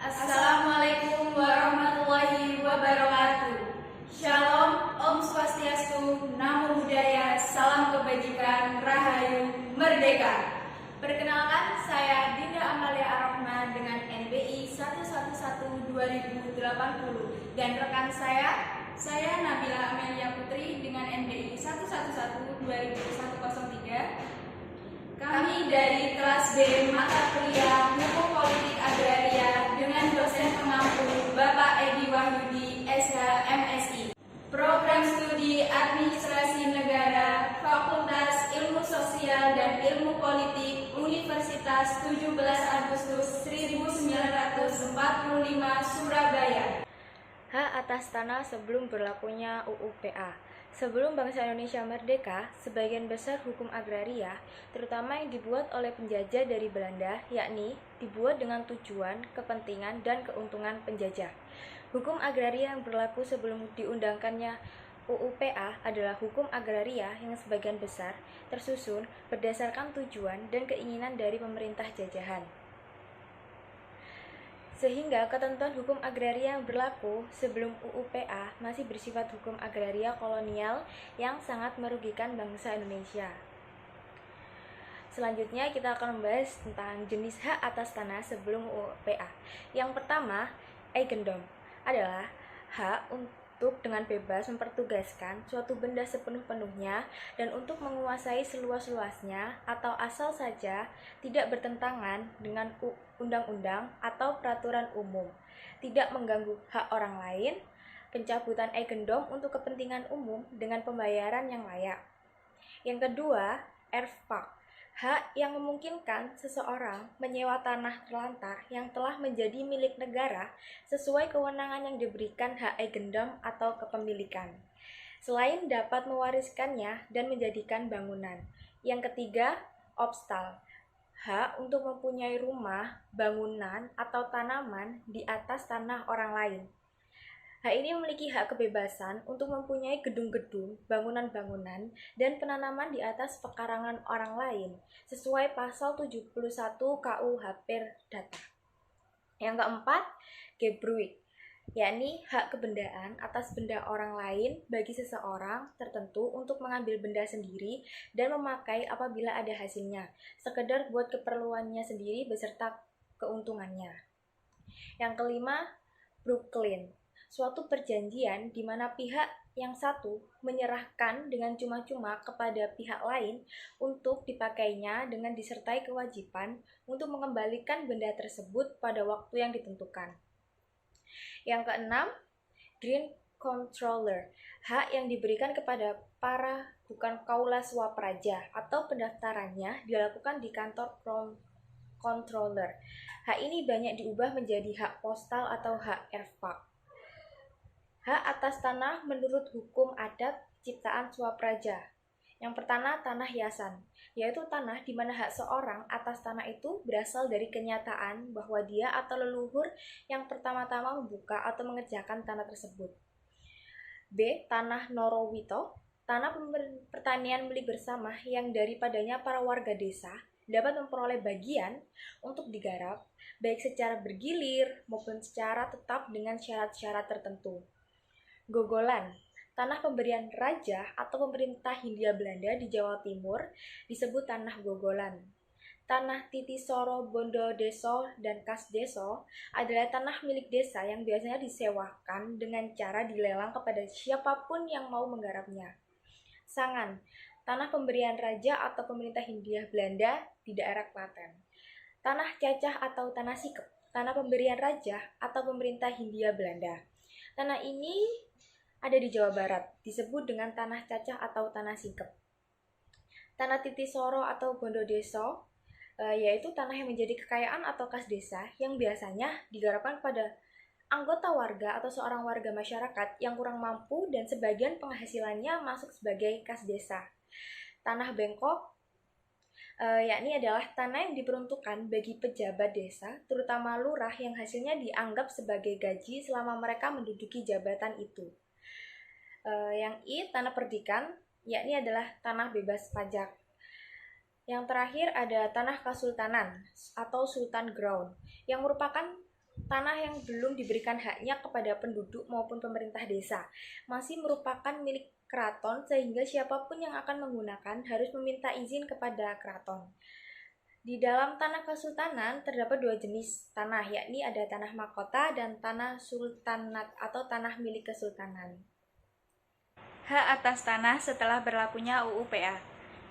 Assalamualaikum warahmatullahi wabarakatuh. Shalom, Om Swastiastu, Namo Buddhaya, Salam Kebajikan, Rahayu, Merdeka. Perkenalkan, saya Dinda Amalia Ar-Rahman dengan NBI 111-2080 dan rekan saya Nabila Amelia Putri dengan NBI 111-2103. Kami dari kelas B mata kuliah Hukum Politik Agraria dengan dosen pengampu Bapak Edi Wahyudi, SH, MSI. Program Studi Administrasi Negara, Fakultas Ilmu Sosial dan Ilmu Politik, Universitas 17 Agustus 1945, Surabaya. Hak atas tanah sebelum berlakunya UU-PA. Sebelum bangsa Indonesia merdeka, sebagian besar hukum agraria, terutama yang dibuat oleh penjajah dari Belanda, yakni dibuat dengan tujuan, kepentingan, dan keuntungan penjajah. Hukum agraria yang berlaku sebelum diundangkannya UU-PA adalah hukum agraria yang sebagian besar tersusun berdasarkan tujuan dan keinginan dari pemerintah jajahan. Sehingga ketentuan hukum agraria yang berlaku sebelum UU-PA masih bersifat hukum agraria kolonial yang sangat merugikan bangsa Indonesia. Selanjutnya kita akan membahas tentang jenis hak atas tanah sebelum UU-PA. Yang pertama, eigendom adalah hak untuk dengan bebas mempertugaskan suatu benda sepenuh-penuhnya dan untuk menguasai seluas-luasnya atau asal saja tidak bertentangan dengan undang-undang atau peraturan umum, tidak mengganggu hak orang lain, pencabutan eigendom untuk kepentingan umum dengan pembayaran yang layak. Yang kedua, erfpak, hak yang memungkinkan seseorang menyewa tanah terlantar yang telah menjadi milik negara sesuai kewenangan yang diberikan hak eigendom atau kepemilikan, selain dapat mewariskannya dan menjadikan bangunan. Yang ketiga, opstal, hak untuk mempunyai rumah, bangunan, atau tanaman di atas tanah orang lain. Hak ini memiliki hak kebebasan untuk mempunyai gedung-gedung, bangunan-bangunan, dan penanaman di atas pekarangan orang lain, sesuai pasal 71 KUH Perdata. Yang keempat, gebruik, yakni hak kebendaan atas benda orang lain bagi seseorang tertentu untuk mengambil benda sendiri dan memakai apabila ada hasilnya, sekedar buat keperluannya sendiri beserta keuntungannya. Yang kelima, Brooklyn, suatu perjanjian di mana pihak yang satu menyerahkan dengan cuma-cuma kepada pihak lain untuk dipakainya dengan disertai kewajiban untuk mengembalikan benda tersebut pada waktu yang ditentukan. Yang keenam, green controller, hak yang diberikan kepada para bukan kaula swapraja atau pendaftarannya dilakukan di kantor controller. Hak ini banyak diubah menjadi hak postal atau hak erfak. Hak atas tanah menurut hukum adat ciptaan swapraja. Yang pertama, tanah hiasan, yaitu tanah di mana hak seorang atas tanah itu berasal dari kenyataan bahwa dia atau leluhur yang pertama-tama membuka atau mengerjakan tanah tersebut. B. Tanah Norowito, tanah pertanian milik bersama yang daripadanya para warga desa dapat memperoleh bagian untuk digarap, baik secara bergilir maupun secara tetap dengan syarat-syarat tertentu. Gogolan, tanah pemberian raja atau pemerintah Hindia Belanda di Jawa Timur disebut tanah Gogolan. Tanah Titisoro, Bondodeso, dan Kasdeso adalah tanah milik desa yang biasanya disewakan dengan cara dilelang kepada siapapun yang mau menggarapnya. Sangan, tanah pemberian raja atau pemerintah Hindia Belanda di daerah Klaten. Tanah Cacah atau tanah Sikep, tanah pemberian raja atau pemerintah Hindia Belanda. Tanah ini ada di Jawa Barat, disebut dengan tanah cacah atau tanah sikep. Tanah Titisoro atau Bondodeso, yaitu tanah yang menjadi kekayaan atau kas desa yang biasanya digarapkan pada anggota warga atau seorang warga masyarakat yang kurang mampu dan sebagian penghasilannya masuk sebagai kas desa. Tanah bengkok, yakni adalah tanah yang diperuntukkan bagi pejabat desa, terutama lurah yang hasilnya dianggap sebagai gaji selama mereka menduduki jabatan itu. Yang I, tanah perdikan, yakni adalah tanah bebas pajak. Yang terakhir ada tanah kesultanan atau sultan ground, yang merupakan tanah yang belum diberikan haknya kepada penduduk maupun pemerintah desa masih merupakan milik keraton, sehingga siapapun yang akan menggunakan harus meminta izin kepada keraton. Di dalam tanah kesultanan terdapat dua jenis tanah, yakni ada tanah mahkota dan tanah sultanat atau tanah milik kesultanan. Hak atas tanah setelah berlakunya UU PA.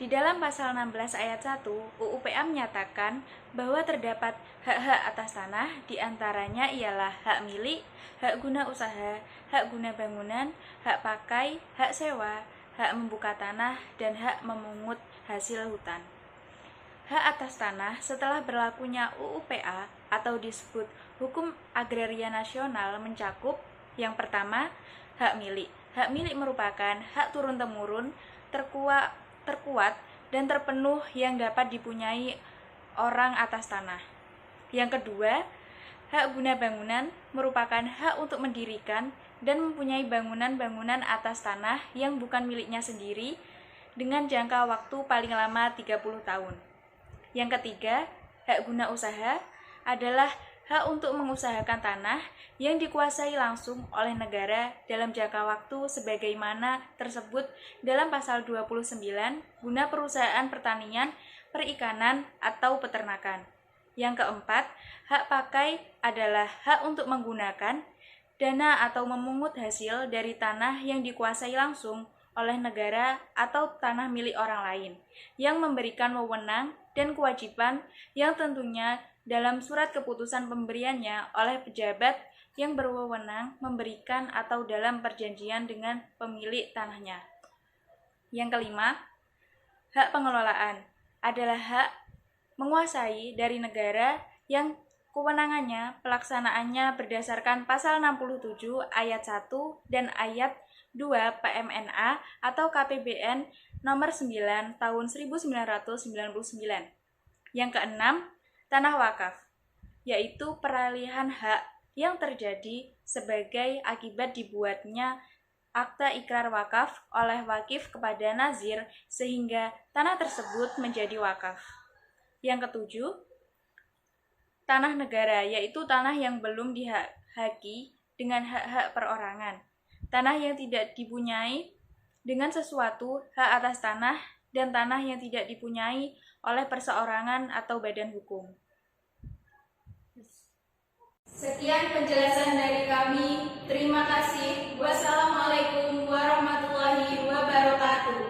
Di dalam pasal 16 ayat 1, UU PA menyatakan bahwa terdapat hak-hak atas tanah, diantaranya ialah hak milik, hak guna usaha, hak guna bangunan, hak pakai, hak sewa, hak membuka tanah, dan hak memungut hasil hutan. Hak atas tanah setelah berlakunya UU PA atau disebut Hukum Agraria Nasional mencakup yang pertama, hak milik. Hak milik merupakan hak turun-temurun, terkuat dan terpenuh yang dapat dipunyai orang atas tanah. Yang kedua, hak guna bangunan merupakan hak untuk mendirikan dan mempunyai bangunan-bangunan atas tanah yang bukan miliknya sendiri dengan jangka waktu paling lama 30 tahun. Yang ketiga, hak guna usaha adalah hak untuk mengusahakan tanah yang dikuasai langsung oleh negara dalam jangka waktu sebagaimana tersebut dalam pasal 29 guna perusahaan pertanian, perikanan, atau peternakan. Yang keempat, hak pakai adalah hak untuk menggunakan dana atau memungut hasil dari tanah yang dikuasai langsung oleh negara atau tanah milik orang lain, yang memberikan wewenang dan kewajiban yang tentunya dalam surat keputusan pemberiannya oleh pejabat yang berwenang memberikan atau dalam perjanjian dengan pemilik tanahnya. Yang kelima, hak pengelolaan adalah hak menguasai dari negara yang kewenangannya pelaksanaannya berdasarkan pasal 67 ayat 1 dan ayat 2 PMNA atau KPBN nomor 9 tahun 1999. Yang keenam, tanah wakaf, yaitu peralihan hak yang terjadi sebagai akibat dibuatnya akta ikrar wakaf oleh wakif kepada nazir sehingga tanah tersebut menjadi wakaf. Yang ketujuh, tanah negara, yaitu tanah yang belum dihaki dengan hak-hak perorangan. Tanah yang tidak dipunyai dengan sesuatu hak atas tanah dan tanah yang tidak dipunyai oleh perseorangan atau badan hukum. Sekian penjelasan dari kami. Terima kasih. Wassalamualaikum warahmatullahi wabarakatuh.